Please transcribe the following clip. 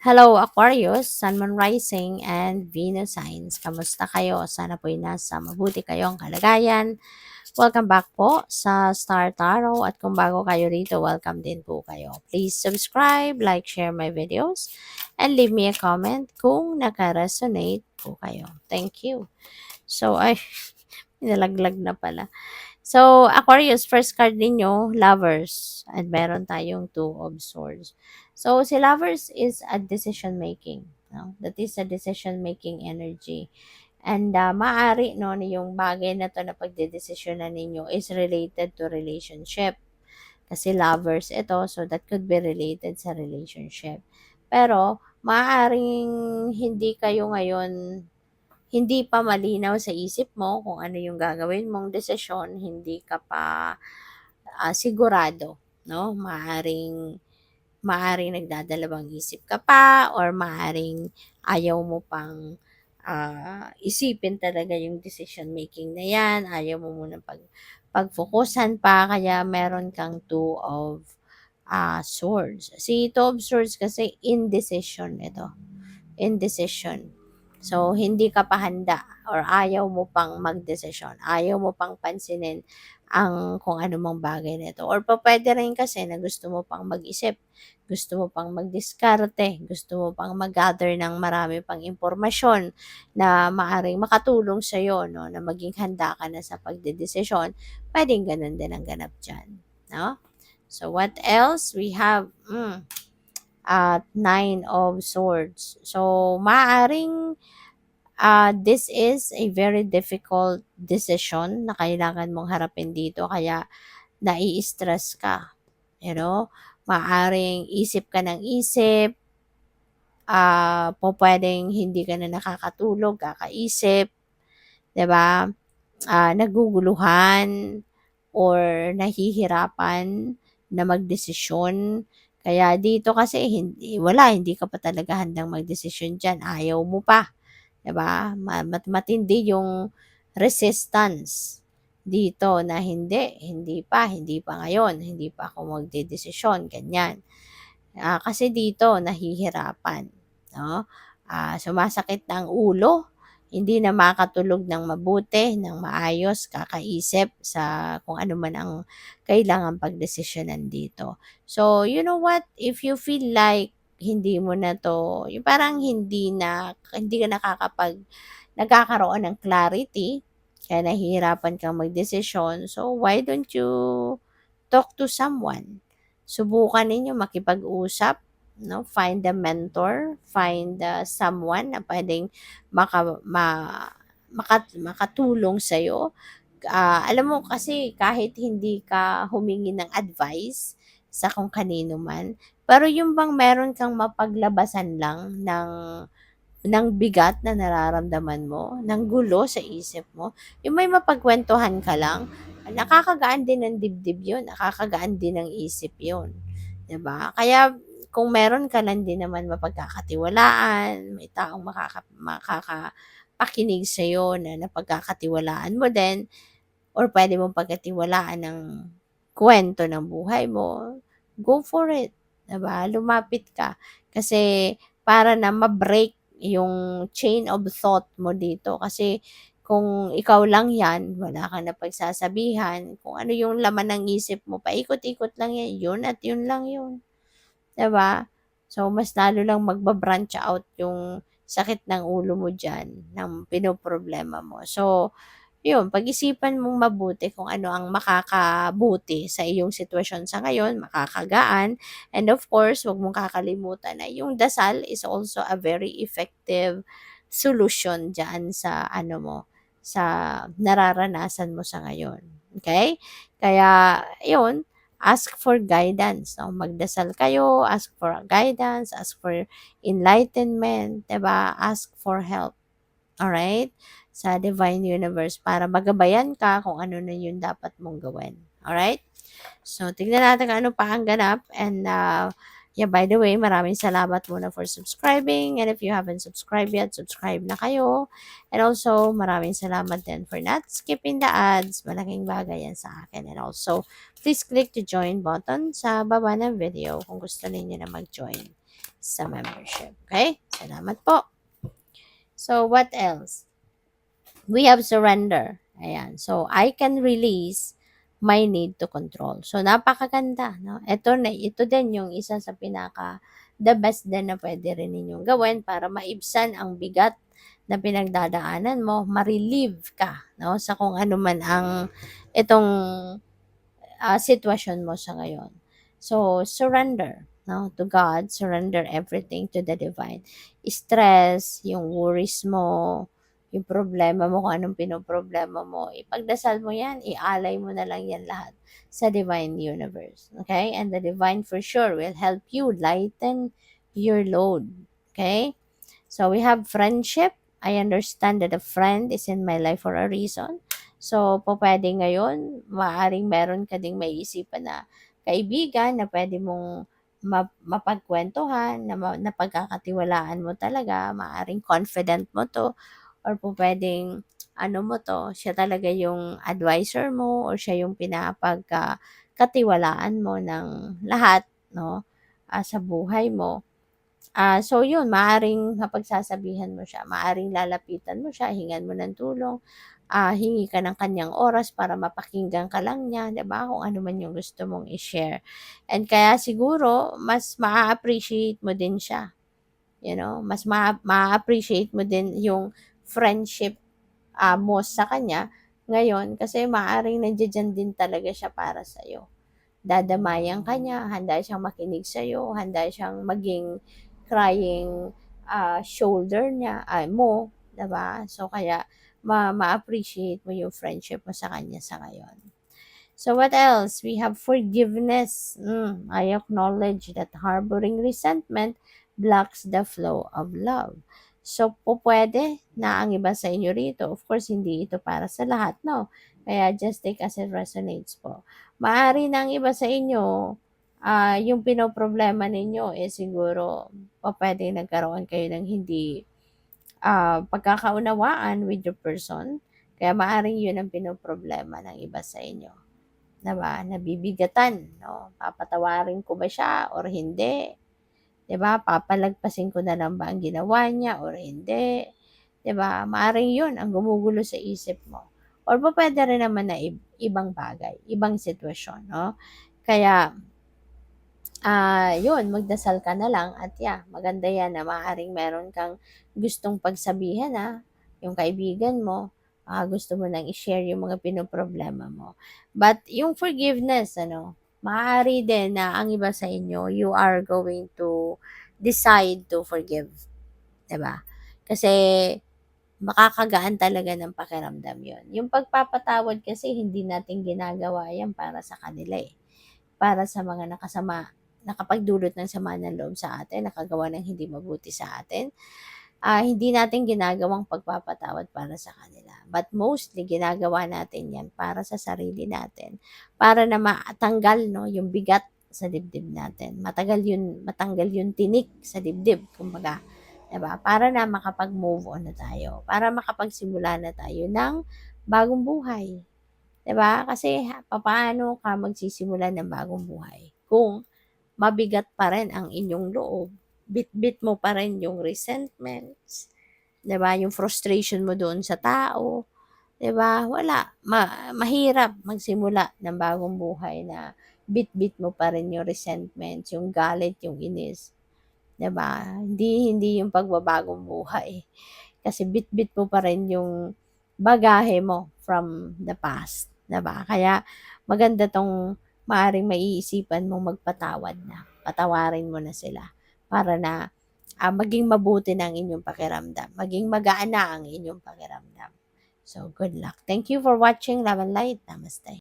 Hello Aquarius, Sun, Moon Rising, and Venus Signs. Kamusta kayo? Sana po'y nasa mabuti kayong kalagayan. Welcome back po sa Star Tarot at kung bago kayo rito, welcome din po kayo. Please subscribe, like, share my videos, and leave me a comment kung naka-resonate po kayo. Thank you. So, ay, nalaglag na pala. So, Aquarius, first card ninyo, Lovers. At meron tayong Two of Swords. So, si Lovers is a decision making. No? That is a decision making energy. And maaari no, na yung bagay na to na pagdedesisyonan ninyo is related to relationship. Kasi lovers ito, so that could be related sa relationship. Pero, maaaring hindi kayo ngayon hindi pa malinaw sa isip mo kung ano yung gagawin mong desisyon, hindi ka pa sigurado, no? Maaring nagdadalawang isip ka pa or maaring ayaw mo pang isipin talaga yung decision making na yan, ayaw mo muna pagfokusan pa, kaya meron kang two of swords. Si two of swords kasi indecision ito. Indecision. So, hindi ka pa handa or ayaw mo pang magdesisyon. Ayaw mo pang pansinin ang kung ano mang bagay nito. Or pwede rin kasi na gusto mo pang mag-isip, gusto mo pang magdiskarte, gusto mo pang mag-gather ng marami pang impormasyon na maaring makatulong sa iyo, no, na maging handa ka na sa pagdedesisyon. Pwedeng ganun din ang ganap dyan. No? So, what else? We have, at Nine of Swords. So, maaring this is a very difficult decision na kailangan mong harapin dito kaya nai-stress ka. You know? Maaring isip ka ng isip, pwedeng hindi ka na nakakatulog, kakaisip, 'di ba? Naguguluhan or nahihirapan na magdesisyon. Kaya dito kasi hindi ka pa talaga handang magdesisyon diyan, ayaw mo pa, 'di ba? Matindi yung resistance dito na hindi pa ngayon, hindi pa ako magdedesisyon, ganyan. Kasi dito nahihirapan, 'no? Sumasakit na ang ulo, hindi na makatulog ng mabuti, ng maayos, kakaisip sa kung ano man ang kailangang pagdesisyonan dito. So, you know what? If you feel like hindi mo na 'to, yung parang hindi ka nagkakaroon ng clarity, kaya nahihirapan kang magdesisyon, so why don't you talk to someone? Subukan ninyo makipag-usap, no? Find a mentor, find someone na pwedeng makatulong sa'yo. Alam mo kasi kahit hindi ka humingi ng advice sa kung kanino man, pero yung bang meron kang mapaglabasan lang ng bigat na nararamdaman mo, ng gulo sa isip mo, yung may mapagkwentuhan ka lang, nakakagaan din ng dibdib yun, nakakagaan din ng isip yun. 'Di ba? Kaya kung meron ka lang din naman mapagkakatiwalaan, may taong makakapakinig sa'yo na napagkakatiwalaan mo din, or pwede mong pagkatiwalaan ng kwento ng buhay mo, go for it. 'Di ba? Lumapit ka. Kasi para na ma-break yung chain of thought mo dito. Kasi kung ikaw lang yan, wala kang napagsasabihan, kung ano yung laman ng isip mo, paikot-ikot lang yan, yun at yun lang yun. 'Di ba? So, mas lalo lang magba-branch out yung sakit ng ulo mo dyan, ng pinoproblema mo. So, yun, pag-isipan mong mabuti kung ano ang makakabuti sa iyong sitwasyon sa ngayon, makakagaan. And of course, wag mong kakalimutan na yung dasal is also a very effective solution dyan sa ano mo, sa nararanasan mo sa ngayon. Okay? Kaya, yun, ask for guidance. No? Magdasal kayo, ask for guidance, ask for enlightenment, 'di ba? Ask for help. Alright? Sa divine universe para magabayan ka kung ano na yung dapat mong gawin. Alright? So, tignan natin kung ano pa ang ganap. And, yeah, by the way, maraming salamat muna for subscribing. And if you haven't subscribed yet, subscribe na kayo. And also, maraming salamat din for not skipping the ads. Malaking bagay yan sa akin. And also, please click the join button sa baba ng video kung gusto ninyo na mag-join sa membership. Okay? Salamat po. So, what else? We have surrender. Ayan. So, I can release my need to control. So, napakaganda. No? Ito din yung isa sa the best din na pwede rin ninyong gawin para maibsan ang bigat na pinagdadaanan mo, ma-relieve ka, no, sa kung ano man ang itong sitwasyon mo sa ngayon. So, surrender, no, to God, surrender everything to the divine. Stress, yung worries mo, yung problema mo, kung anong pinoproblema mo, ipagdasal mo yan, ialay mo na lang yan lahat sa divine universe. Okay? And the divine for sure will help you lighten your load. Okay? So, we have friendship. I understand that a friend is in my life for a reason. So, pwede ngayon, maaring meron ka ding maiisipan na kaibigan na pwede mong mapagkwentuhan, na pagkakatiwalaan mo talaga, maaring confident mo to, or pwedeng, ano mo to, siya talaga yung advisor mo, or siya yung pinapagkatiwalaan mo ng lahat, no, sa buhay mo. So yun, maaring mapagsasabihan mo siya, maaring lalapitan mo siya, hingan mo ng tulong, hingi ka ng kanyang oras para mapakinggan ka lang niya, 'di ba? Kung ano man yung gusto mong i-share. And kaya siguro mas maa-appreciate mo din siya, mas maa-appreciate mo din yung friendship mo sa kanya ngayon kasi maaring nandiyan din talaga siya para sa iyo. Dadamayan ka niya, handa siyang makinig sa iyo, handa siyang maging crying shoulder niya, mo, 'di ba? So kaya ma-appreciate mo yung friendship mo sa kanya sa ngayon. So what else? We have forgiveness. I acknowledge that harboring resentment blocks the flow of love. So po pwede na ang iba sa inyo rito. Of course, hindi ito para sa lahat, no? Kaya just take as it resonates po. Maari na ang iba sa inyo, yung pinoproblema ninyo siguro pwede nagkaroon kayo ng hindi pagkakaunawaan with your person. Kaya maaring yun ang pinoproblema ng iba sa inyo. Diba? Nabibigatan, no? Papatawarin ko ba siya or hindi? Diba? Papalagpasin ko na lang ba ang ginawa niya or hindi? Diba? Maaring yun ang gumugulo sa isip mo. Or pwede rin naman na ibang bagay, ibang sitwasyon, no? Kaya, yun, magdasal ka na lang at maganda yan na maaaring meron kang gustong pagsabihan yung kaibigan mo, gusto mo nang i-share yung mga pinoproblema mo. But yung forgiveness, maaari din na ang iba sa inyo, you are going to decide to forgive. Diba? Kasi makakagaan talaga ng pakiramdam yon. Yung pagpapatawad kasi hindi natin ginagawa yan para sa kanila para sa mga nakapagdulot ng sama ng loob sa atin, nakagawa ng hindi mabuti sa atin. Hindi natin ginagawang pagpapatawad para sa kanila. But mostly, ginagawa natin yan para sa sarili natin. Para na matanggal, no, yung bigat sa dibdib natin. Matanggal yung tinik sa dibdib, kumbaga. Diba? Para na makapag-move on na tayo. Para makapagsimula na tayo ng bagong buhay. Diba? Kasi paano ka magsisimula ng bagong buhay? Kung mabigat pa rin ang inyong loob, bit-bit mo pa rin yung resentments, 'di ba? Yung frustration mo doon sa tao, 'di ba? Wala, mahirap magsimula ng bagong buhay na bit-bit mo pa rin yung resentments, yung galit, yung inis, 'di ba? Hindi yung pagbabagong buhay. Kasi bit-bit mo pa rin yung bagahe mo from the past, 'di ba? Kaya maganda tong maaring maiisipan mong magpatawad na. Patawarin mo na sila para na maging mabuti na ang inyong pakiramdam. Maging magaan na ang inyong pakiramdam. So, good luck. Thank you for watching Love and Light. Namaste.